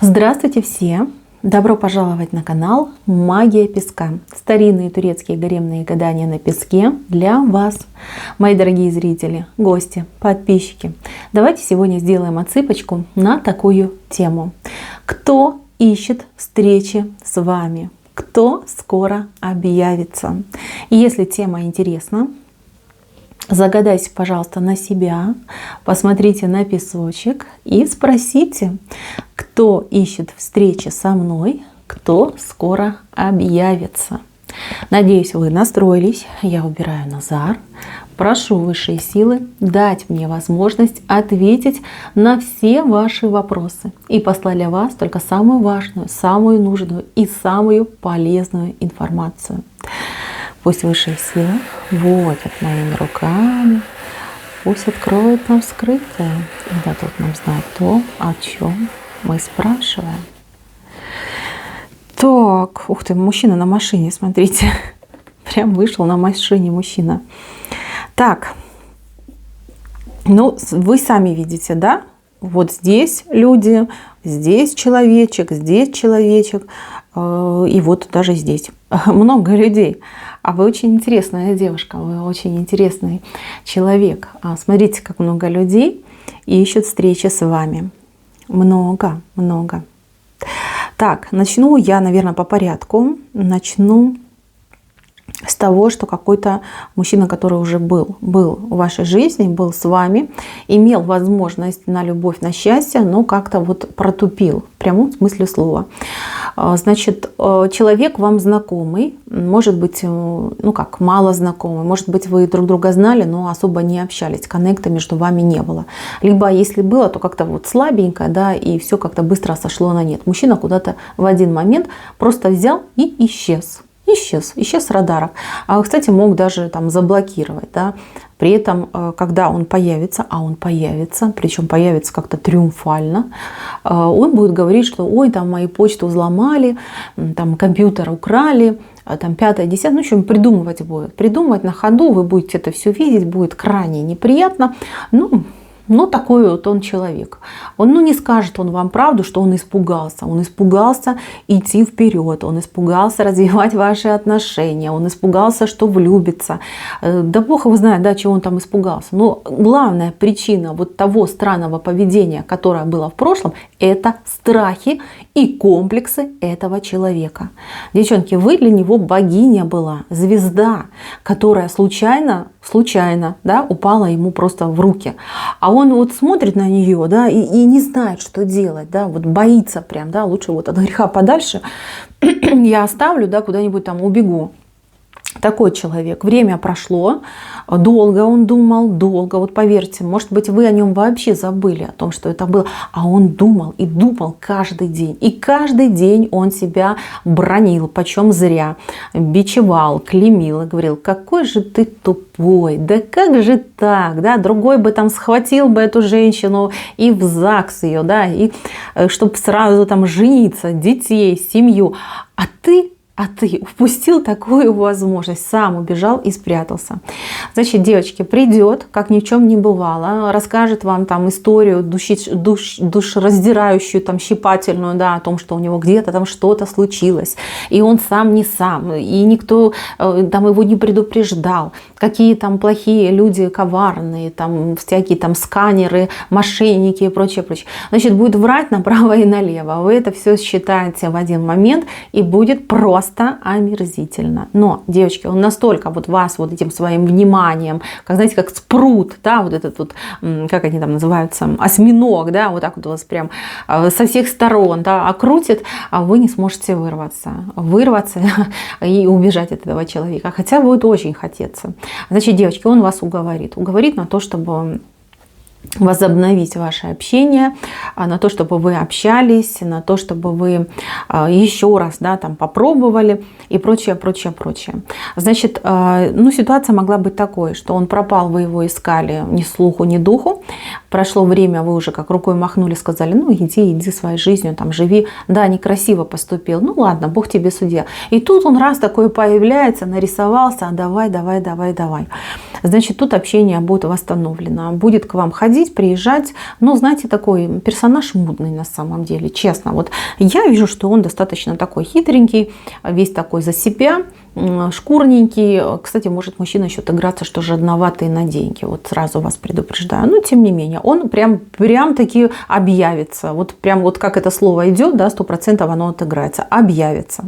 Здравствуйте все! Добро пожаловать на канал Магия Песка. Старинные турецкие гаремные гадания на песке для вас, мои дорогие зрители, гости, подписчики. Давайте сегодня сделаем отсыпочку на такую тему. Кто ищет встречи с вами? Кто скоро объявится? И если тема интересна, загадайте, пожалуйста, на себя, посмотрите на песочек и спросите, кто ищет встречи со мной, кто скоро объявится. Надеюсь, вы настроились. Я убираю Назар. Прошу высшие силы дать мне возможность ответить на все ваши вопросы и послать для вас только самую важную, самую нужную и самую полезную информацию. Пусть высшие силы водят моими руками, пусть откроют нам скрытое и дадут нам знать то, о чем мы спрашиваем. Так, ух ты, мужчина на машине, смотрите. Прям вышел на машине мужчина. Так, ну вы сами видите, да? Вот здесь люди, здесь человечек, и вот даже здесь много людей. А вы очень интересная девушка, вы очень интересный человек. Смотрите, как много людей ищут встречи с вами. Много. Так, начну я, наверное, по порядку. Начну с того, что какой-то мужчина, который уже был в вашей жизни, был с вами, имел возможность на любовь, на счастье, но как-то вот протупил, в прямом смысле слова. Значит, человек вам знакомый, может быть, ну как, мало знакомый, может быть, вы друг друга знали, но особо не общались, коннекта между вами не было. Либо, если было, то как-то вот слабенько, да, и все как-то быстро сошло на нет. Мужчина куда-то в один момент просто взял и исчез с радаров. Кстати, мог даже там заблокировать, да. При этом, когда он появится, причем появится как-то триумфально, он будет говорить, что ой, там мои почту взломали, там компьютер украли, там 5-е, 10-е, ну, что придумывать будет. Придумывать на ходу, вы будете это все видеть, будет крайне неприятно. Ну, такой вот он человек. Он не скажет он вам правду, что он испугался. Он испугался идти вперед, он испугался развивать ваши отношения, он испугался, что влюбится. Да Бог его знает, да, чего он там испугался. Но главная причина вот того странного поведения, которое было в прошлом, это страхи и комплексы этого человека. Девчонки, вы для него богиня была, звезда, которая случайно, да, упала ему просто в руки. А он вот смотрит на нее, да, и не знает, что делать, да, вот боится прям, да, лучше вот от греха подальше я оставлю, да, куда-нибудь там убегу. Такой человек. Время прошло, долго он думал, вот поверьте, может быть, вы о нем вообще забыли, о том, что это было, а он думал и думал каждый день. И каждый день он себя бранил, почем зря, бичевал, клеймил и говорил, какой же ты тупой, да как же так, да, другой бы там схватил бы эту женщину и в ЗАГС ее, да, и чтобы сразу там жениться, детей, семью, а ты упустил такую возможность, сам убежал и спрятался. Значит, девочки, придет, как ни в чем не бывало, расскажет вам там историю душераздирающую, там щипательную, да, о том, что у него где-то там что-то случилось, и он сам не сам, и никто там его не предупреждал, какие там плохие люди, коварные, там всякие там сканеры, мошенники и прочее. Значит, будет врать направо и налево. Вы это все считаете в один момент, и будет просто омерзительно. Но, девочки, он настолько вот вас вот этим своим вниманием, как, знаете, как спрут, да, вот этот вот, как они там называются, осьминог, да, вот так вот вас прям со всех сторон, да, окрутит, а вы не сможете вырваться и убежать от этого человека. Хотя будет очень хотеться. Значит, девочки, он вас уговорит на то, чтобы возобновить ваше общение, на то, чтобы вы общались, на то, чтобы вы еще раз, да, там попробовали и прочее. Значит, ситуация могла быть такой, что он пропал, вы его искали ни слуху, ни духу. Прошло время, вы уже как рукой махнули, сказали, иди своей жизнью, там живи. Да, некрасиво поступил. Ладно, Бог тебе судья. И тут он раз такой появляется, нарисовался, давай. Значит, тут общение будет восстановлено. Будет к вам ходить приходить, приезжать. Но, знаете, такой персонаж мудный на самом деле, честно. Вот я вижу, что он достаточно такой хитренький, весь такой за себя, шкурненький. Кстати, может мужчина еще отыграться, что жадноватый на деньги. Вот сразу вас предупреждаю. Но тем не менее, он прям таки объявится. Вот прям вот как это слово идет, да, 100% оно отыграется. Объявится.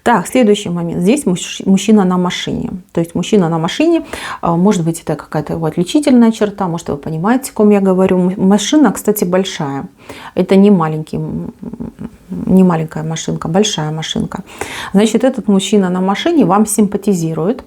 Так, следующий момент. Здесь мужчина на машине. То есть мужчина на машине, может быть, это какая-то его отличительная черта, может, вы понимаете, о ком я говорю. Машина, кстати, большая. Это не маленькая машинка, большая машинка. Значит, этот мужчина на машине вам симпатизирует.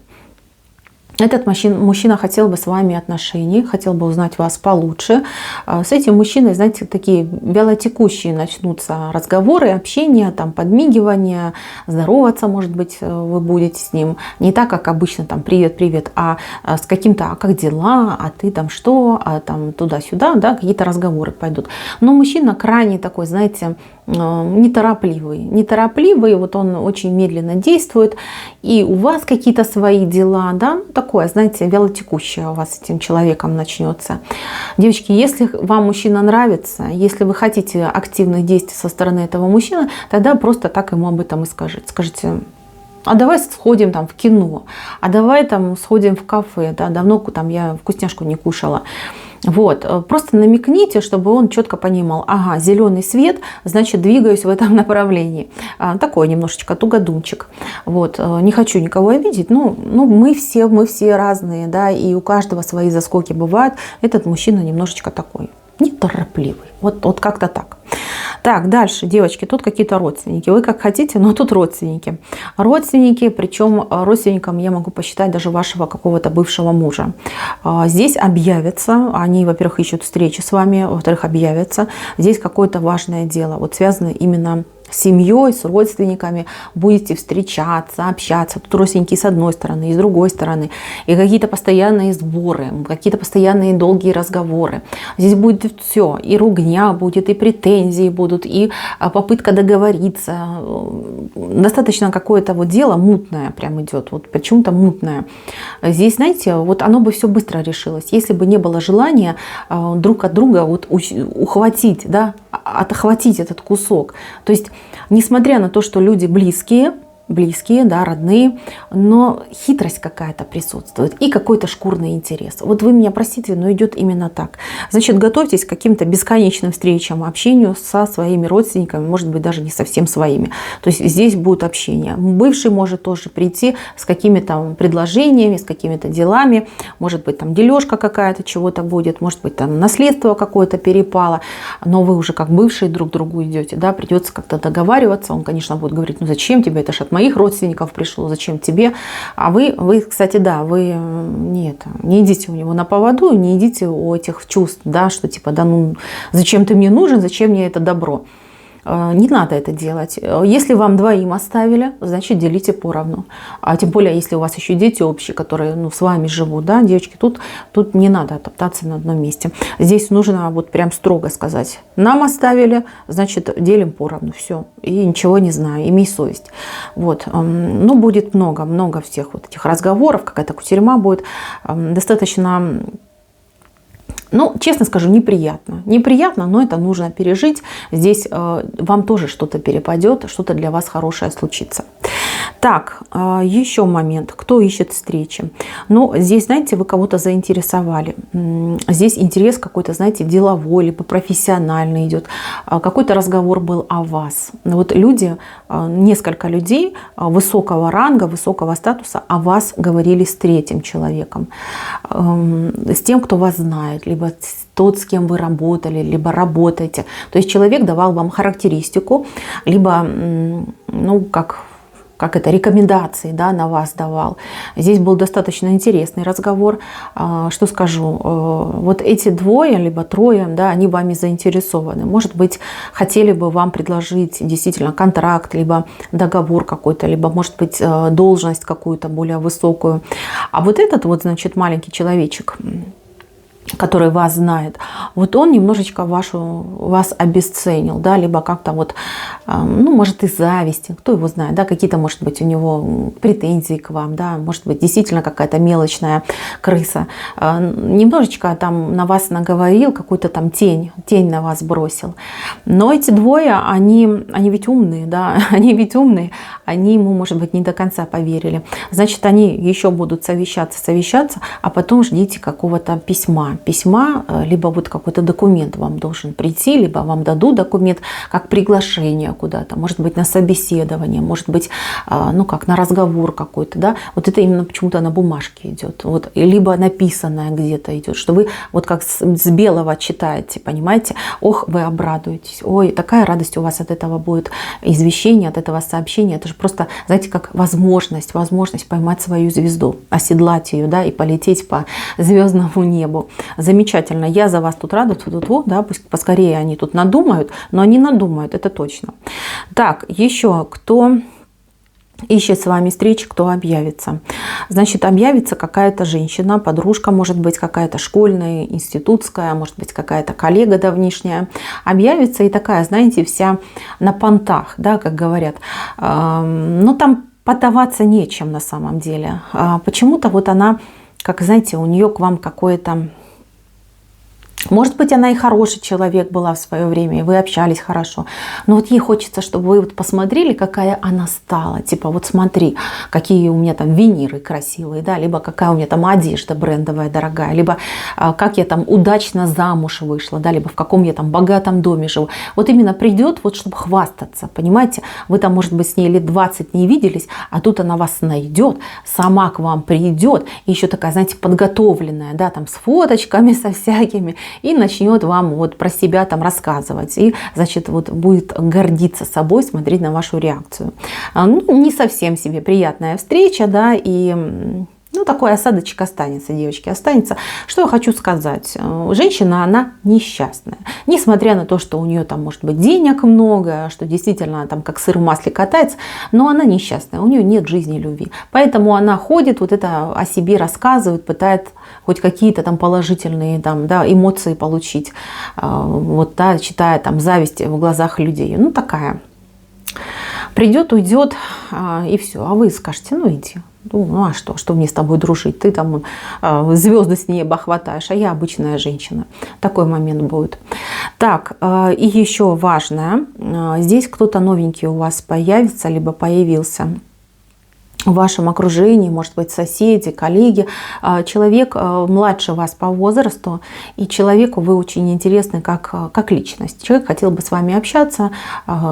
Этот мужчина хотел бы с вами отношений, хотел бы узнать вас получше. С этим мужчиной, знаете, такие вялотекущие начнутся разговоры, общение, там, подмигивание, здороваться, может быть, вы будете с ним. Не так, как обычно, там, привет-привет, а с каким-то, а как дела, а ты там что, а там туда-сюда, да, какие-то разговоры пойдут. Но мужчина крайне такой, знаете, неторопливый, вот он очень медленно действует, и у вас какие-то свои дела, да, такое, знаете, вялотекущее у вас с этим человеком начнется. Девочки, если вам мужчина нравится, если вы хотите активных действий со стороны этого мужчины, тогда просто так ему об этом и скажите. Скажите: а давай сходим там в кино, а давай там сходим в кафе, да, давно там я вкусняшку не кушала. Вот, просто намекните, чтобы он четко понимал: ага, зеленый свет, значит, двигаюсь в этом направлении. Такой немножечко тугодумчик. Вот, не хочу никого обидеть, ну мы все разные, да, и у каждого свои заскоки бывают. Этот мужчина немножечко такой неторопливый. Вот как-то так. Так, дальше, девочки, тут какие-то родственники. Вы как хотите, но тут родственники. Родственники, причем родственникам я могу посчитать даже вашего какого-то бывшего мужа. Здесь объявятся, они, во-первых, ищут встречи с вами, во-вторых, объявятся. Здесь какое-то важное дело, вот связано именно с семьей, с родственниками, будете встречаться, общаться. Тут родственники с одной стороны, и с другой стороны. И какие-то постоянные сборы, какие-то постоянные долгие разговоры. Здесь будет все. И ругня будет, и претензии будут, и попытка договориться. Достаточно какое-то вот дело мутное прям идет. Вот почему-то мутное. Здесь, знаете, вот оно бы все быстро решилось, если бы не было желания друг от друга вот ухватить, да, отхватить этот кусок. То есть, несмотря на то, что люди близкие, да, родные, но хитрость какая-то присутствует и какой-то шкурный интерес. Вот вы меня простите, но идет именно так. Значит, готовьтесь к каким-то бесконечным встречам, общению со своими родственниками, может быть, даже не совсем своими. То есть здесь будет общение. Бывший может тоже прийти с какими-то предложениями, с какими-то делами, может быть, там дележка какая-то чего-то будет, может быть, там наследство какое-то перепало, но вы уже как бывшие друг к другу идете, да, придется как-то договариваться. Он, конечно, будет говорить: ну зачем тебе, это ж от моих родственников пришло, зачем тебе? А вы, кстати, да, вы не идите у него на поводу, не идите у этих чувств, да, что типа, да, ну зачем ты мне нужен, зачем мне это добро? Не надо это делать. Если вам двоим оставили, значит, делите поровну. А тем более, если у вас еще дети общие, которые с вами живут, да, девочки, тут не надо топтаться на одном месте. Здесь нужно вот прям строго сказать: нам оставили, значит, делим поровну, все. И ничего не знаю, имей совесть. Вот. Ну, будет много всех вот этих разговоров, какая-то кутерьма будет. Достаточно... Ну, честно скажу, неприятно. Неприятно, но это нужно пережить. Здесь вам тоже что-то перепадет, что-то для вас хорошее случится. Так, еще момент. Кто ищет встречи? Ну, здесь, знаете, вы кого-то заинтересовали. Здесь интерес какой-то, знаете, деловой, либо профессиональный идет. Какой-то разговор был о вас. Вот люди, несколько людей высокого ранга, высокого статуса о вас говорили с третьим человеком. С тем, кто вас знает, либо тот, с кем вы работали, либо работаете. То есть человек давал вам характеристику, либо, ну, как это, рекомендации, да, на вас давал. Здесь был достаточно интересный разговор. Что скажу, вот эти двое, либо трое, да, они вами заинтересованы. Может быть, хотели бы вам предложить действительно контракт, либо договор какой-то, либо, может быть, должность какую-то более высокую. А вот этот вот, значит, маленький человечек, который вас знает, вот он немножечко вас обесценил, да, либо как-то вот ну, может, из зависти, кто его знает, да, какие-то, может быть, у него претензии к вам, да, может быть, действительно какая-то мелочная крыса, немножечко там на вас наговорил, какую-то там тень на вас бросил. Но эти двое, они ведь умные, да, они ведь умные, они ему, может быть, не до конца поверили. Значит, они еще будут совещаться, а потом ждите какого-то письма, либо вот какой-то документ вам должен прийти, либо вам дадут документ как приглашение куда-то, может быть, на собеседование, может быть, ну, как на разговор какой-то, да, вот это именно почему-то на бумажке идет, вот, либо написанное где-то идет, что вы вот как с белого читаете, понимаете, ох, вы обрадуетесь, ой, такая радость у вас от этого будет, извещение, от этого сообщения, это же просто, знаете, как возможность поймать свою звезду, оседлать ее, да, и полететь по звездному небу. Замечательно, я за вас тут рада, да, пусть поскорее они тут надумают, но они надумают, это точно. Так, еще кто ищет с вами встречи, кто объявится? Значит, объявится какая-то женщина, подружка, может быть, какая-то школьная, институтская, может быть, какая-то коллега давнишняя. Объявится и такая, знаете, вся на понтах, да, как говорят. Но там подаваться нечем на самом деле. Почему-то вот она, как, знаете, у нее к вам какое-то... Может быть, она и хороший человек была в свое время, и вы общались хорошо. Но вот ей хочется, чтобы вы вот посмотрели, какая она стала. Типа, вот смотри, какие у меня там виниры красивые, да, либо какая у меня там одежда брендовая, дорогая, либо как я там удачно замуж вышла, да, либо в каком я там богатом доме живу. Вот именно придет, вот чтобы хвастаться, понимаете? Вы там, может быть, с ней лет 20 не виделись, а тут она вас найдет, сама к вам придет, и еще такая, знаете, подготовленная, да, там с фоточками, со всякими, и начнет вам вот про себя там рассказывать. И, значит, вот будет гордиться собой, смотреть на вашу реакцию. Ну, не совсем себе приятная встреча, да, и... Ну, такой осадочек останется, девочки, останется. Что я хочу сказать? Женщина, она несчастная. Несмотря на то, что у нее там может быть денег много, что действительно она там как сыр в масле катается, но она несчастная, у нее нет жизни любви. Поэтому она ходит, вот это о себе рассказывает, пытается хоть какие-то там положительные там, да, эмоции получить, вот, да, читая там зависть в глазах людей. Ну, такая. Придет, уйдет, и все. А вы скажете, ну, иди. Ну а что мне с тобой дружить? Ты там звезды с неба хватаешь, а я обычная женщина. Такой момент будет. Так, и еще важное. Здесь кто-то новенький у вас появится, либо появился в вашем окружении, может быть, соседи, коллеги, человек младше вас по возрасту, и человеку вы очень интересны как личность. Человек хотел бы с вами общаться,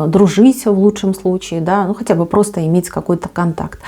дружить в лучшем случае, да, ну хотя бы просто иметь какой-то контакт.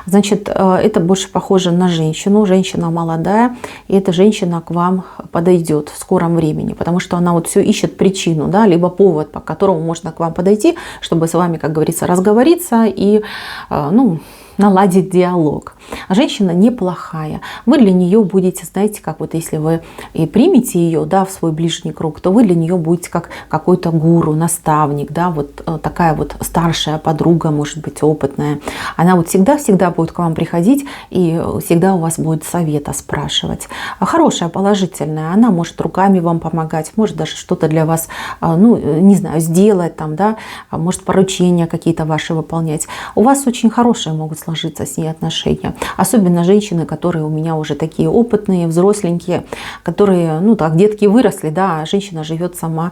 Значит, это больше похоже на женщину, женщина молодая, и эта женщина к вам подойдет в скором времени, потому что она вот все ищет причину, да, либо повод, по которому можно к вам подойти, чтобы с вами, как говорится, разговориться и, ну, наладить диалог. Женщина неплохая. Вы для нее будете, знаете, как вот если вы и примете ее, да, в свой ближний круг, то вы для нее будете как какой-то гуру, наставник, да, вот такая вот старшая подруга, может быть, опытная. Она вот всегда будет к вам приходить и всегда у вас будет совета спрашивать. Хорошая, положительная. Она может руками вам помогать, может даже что-то для вас, ну, не знаю, сделать там, да, может поручения какие-то ваши выполнять. У вас очень хорошие могут сложиться с ней отношения. Особенно женщины, которые у меня уже такие опытные, взросленькие, которые, ну так, детки выросли, да, а женщина живет сама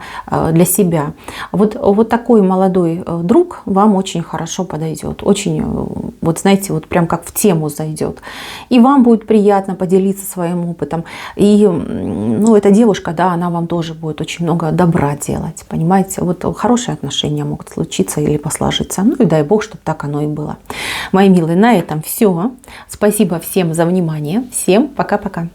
для себя. Вот такой молодой друг вам очень хорошо подойдет. Очень, вот знаете, вот прям как в тему зайдет. И вам будет приятно поделиться своим опытом. И, ну, эта девушка, да, она вам тоже будет очень много добра делать, понимаете. Вот хорошие отношения могут случиться или посложиться. Ну и дай бог, чтобы так оно и было. Мои милые, на этом все. Спасибо всем за внимание. Всем пока-пока.